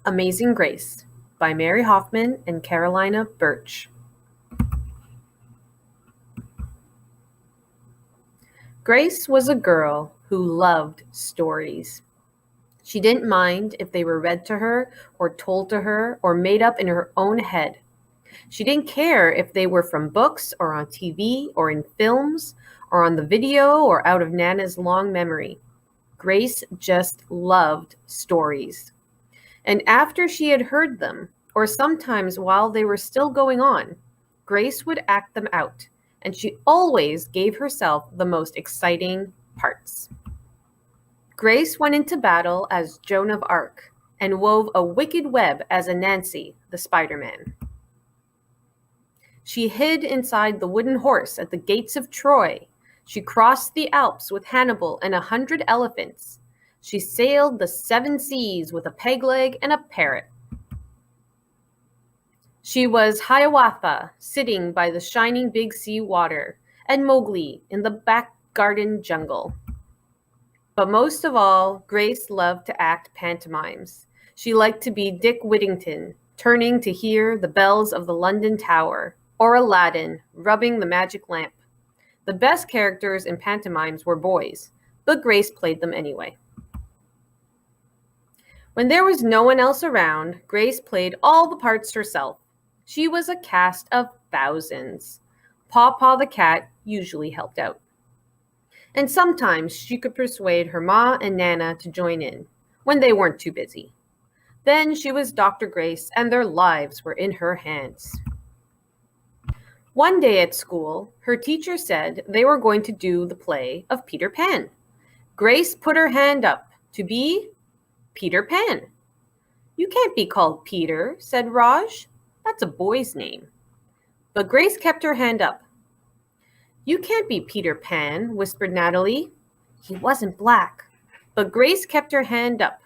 Amazing Grace by Mary Hoffman and Carolina Birch. Grace was a girl who loved stories. She didn't mind if they were read to her or told to her or made up in her own head. She didn't care if they were from books or on TV or in films or on the video or out of Nana's long memory. Grace just loved stories. And after she had heard them, or sometimes while they were still going on, Grace would act them out, and she always gave herself the most exciting parts. Grace went into battle as Joan of Arc and wove a wicked web as Anansi, the Spider-Man. She hid inside the wooden horse at the gates of Troy. She crossed the Alps with Hannibal and 100 elephants. She sailed the 7 seas with a peg leg and a parrot. She was Hiawatha, sitting by the shining big sea water, and Mowgli in the back garden jungle. But most of all, Grace loved to act pantomimes. She liked to be Dick Whittington, turning to hear the bells of the London Tower, or Aladdin, rubbing the magic lamp. The best characters in pantomimes were boys, but Grace played them anyway. When there was no one else around, Grace played all the parts herself. She was a cast of thousands. Paw Paw the cat usually helped out. And sometimes she could persuade her Ma and Nana to join in, when they weren't too busy. Then she was Dr. Grace, and their lives were in her hands. One day at school, her teacher said they were going to do the play of Peter Pan. Grace put her hand up to be Peter Pan. "You can't be called Peter," said Raj. "That's a boy's name." But Grace kept her hand up. "You can't be Peter Pan," whispered Natalie. "He wasn't black." But Grace kept her hand up.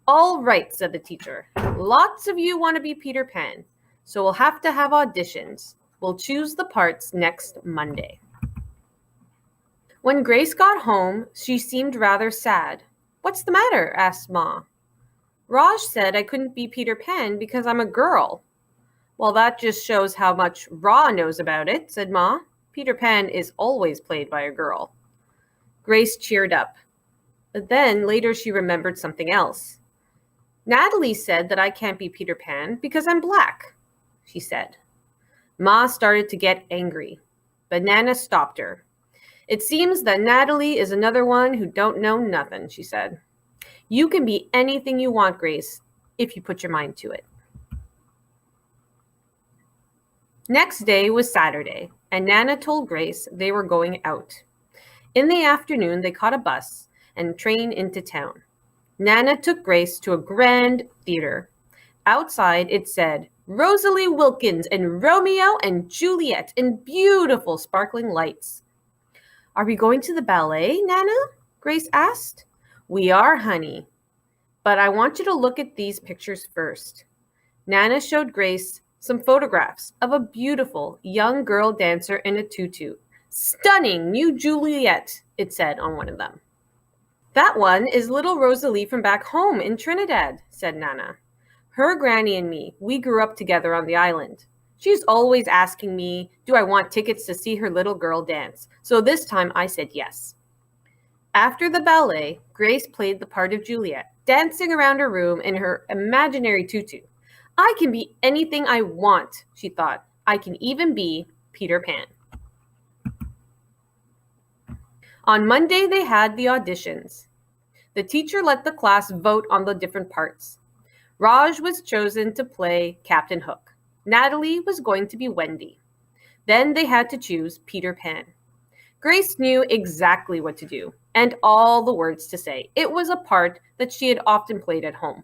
"All right," said the teacher. "Lots of you want to be Peter Pan, so we'll have to have auditions. We'll choose the parts next Monday." When Grace got home, she seemed rather sad. "What's the matter?" asked Ma. "Raj said I couldn't be Peter Pan because I'm a girl." "Well, that just shows how much Ra knows about it," said Ma. "Peter Pan is always played by a girl." Grace cheered up. But then later she remembered something else. "Natalie said that I can't be Peter Pan because I'm black," she said. Ma started to get angry, but Nana stopped her. "It seems that Natalie is another one who don't know nothing," she said. "You can be anything you want, Grace, if you put your mind to it." Next day was Saturday, and Nana told Grace they were going out. In the afternoon, they caught a bus and train into town. Nana took Grace to a grand theater. Outside, it said, "Rosalie Wilkins and Romeo and Juliet" in beautiful sparkling lights. "Are we going to the ballet, Nana?" Grace asked. "We are, honey. But I want you to look at these pictures first." Nana showed Grace some photographs of a beautiful young girl dancer in a tutu. "Stunning new Juliet," it said on one of them. "That one is little Rosalie from back home in Trinidad," said Nana. "Her granny and me, we grew up together on the island. She's always asking me, do I want tickets to see her little girl dance? So this time I said yes." After the ballet, Grace played the part of Juliet, dancing around her room in her imaginary tutu. "I can be anything I want," she thought. "I can even be Peter Pan." On Monday, they had the auditions. The teacher let the class vote on the different parts. Raj was chosen to play Captain Hook. Natalie was going to be Wendy. Then they had to choose Peter Pan. Grace knew exactly what to do and all the words to say. It was a part that she had often played at home.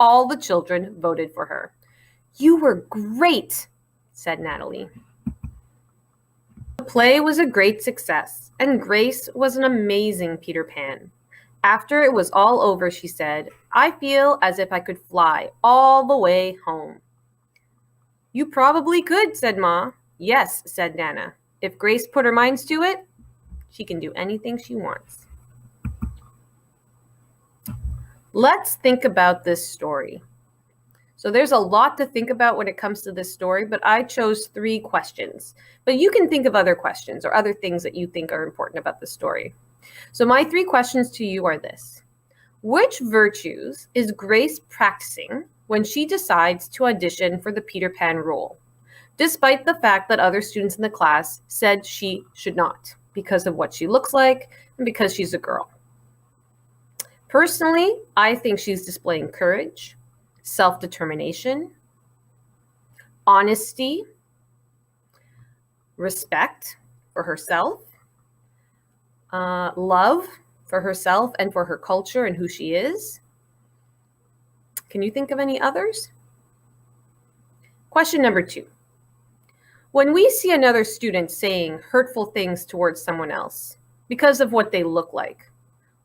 All the children voted for her. "You were great," said Natalie. The play was a great success, and Grace was an amazing Peter Pan. After it was all over, she said, "I feel as if I could fly all the way home." "You probably could," said Ma. "Yes," said Nana. "If Grace put her minds to it, she can do anything she wants." Let's think about this story. So there's a lot to think about when it comes to this story, but I chose 3 questions. But you can think of other questions or other things that you think are important about the story. So my 3 questions to you are this. Which virtues is Grace practicing when she decides to audition for the Peter Pan role, despite the fact that other students in the class said she should not because of what she looks like and because she's a girl? Personally, I think she's displaying courage, self-determination, honesty, respect for herself, love for herself and for her culture and who she is. Can you think of any others? Question number 2. When we see another student saying hurtful things towards someone else because of what they look like,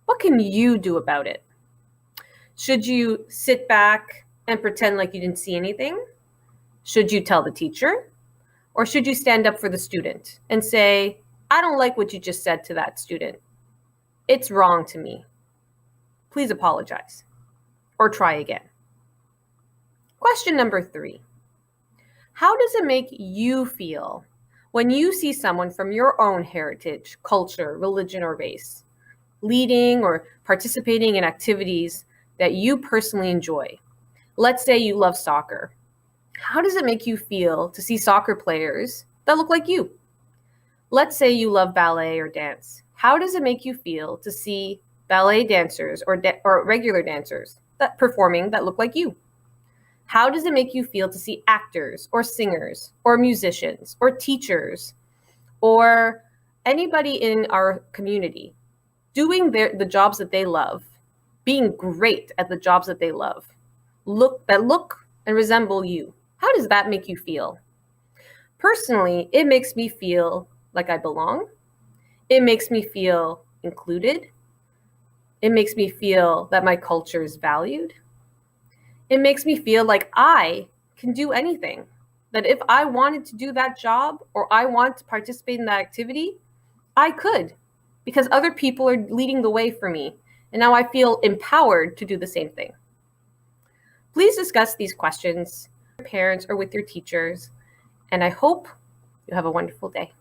what can you do about it? Should you sit back and pretend like you didn't see anything? Should you tell the teacher? Or should you stand up for the student and say, I don't like what you just said to that student. It's wrong to me. Please apologize. Or try again. Question number 3. How does it make you feel when you see someone from your own heritage, culture, religion, or race leading or participating in activities that you personally enjoy? Let's say you love soccer. How does it make you feel to see soccer players that look like you? Let's say you love ballet or dance. How does it make you feel to see ballet dancers or regular dancers that performing that look like you? How does it make you feel to see actors or singers or musicians or teachers or anybody in our community doing the jobs that they love, being great at the jobs that they love, look and resemble you? How does that make you feel? Personally, it makes me feel like I belong. It makes me feel included. It makes me feel that my culture is valued. It makes me feel like I can do anything. That if I wanted to do that job or I want to participate in that activity, I could, because other people are leading the way for me. And now I feel empowered to do the same thing. Please discuss these questions with your parents or with your teachers. And I hope you have a wonderful day.